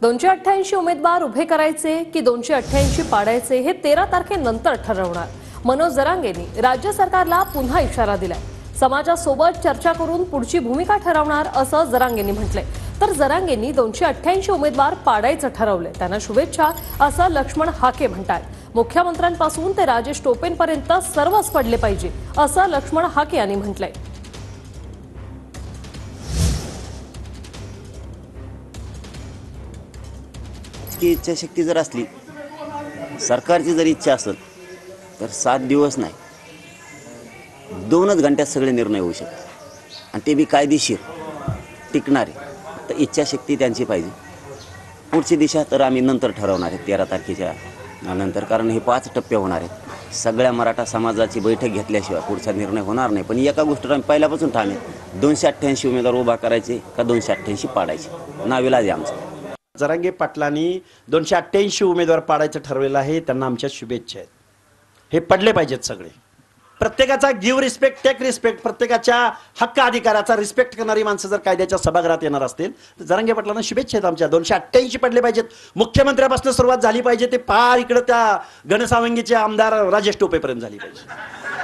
288 उमेदवार उभे करायचे की 288 पाडायचे हे 13 तारखेनंतर ठरवणार. मनोज जरांगेंनी राज्य सरकारला पुन्हा इशारा दिलाय. समाजासोबत चर्चा करून पुढची भूमिका ठरवणार असं जरांगेंनी म्हटलंय. तर जरांगेंनी 288 उमेदवार पाडायचं ठरवलंय. त्यांना शुभेच्छा असं लक्ष्मण हाके म्हणतात. मुख्यमंत्र्यांपासून ते राजेश टोपेंपर्यंत सर्वच पडले पाहिजे असं लक्ष्मण हाके यांनी म्हटलंय. की इच्छाशक्ती जर असली, सरकारची जर इच्छा असेल तर 7 दिवस नाही 2च घंट्यात सगळे निर्णय होऊ शकतात आणि ते बी कायदेशीर टिकणारे. तर इच्छाशक्ती त्यांची पाहिजे. पुढची दिशा तर आम्ही नंतर ठरवणार आहे 13 तारखेच्या नंतर, कारण हे 5 टप्पे होणार आहेत. सगळ्या मराठा समाजाची बैठक घेतल्याशिवाय पुढचा निर्णय होणार नाही. पण एका गोष्टीवर आम्ही पहिल्यापासून ठाम आहे, 288 उमेदवार उभा करायचे का 288 पाडायचे, नाविलाज आहे आमचं. जरांगे पाटलांनी 288 उमेदवार पाडायचं ठरवलेलं आहे. त्यांना आमच्या शुभेच्छा आहेत. हे पडले पाहिजेत सगळे. प्रत्येकाचा गिव्ह रिस्पेक्ट टेक रिस्पेक्ट, प्रत्येकाच्या हक्क अधिकाराचा रिस्पेक्ट करणारी माणसं जर कायद्याच्या सभागृहात येणार असतील तर जरांगे पाटलांना शुभेच्छा आहेत आमच्या. 288 पडले पाहिजेत. मुख्यमंत्र्यापासून सुरुवात झाली पाहिजे ते पार इकडे त्या घनसावंगीचे आमदार राजेश टोपेपर्यंत झाली पाहिजे.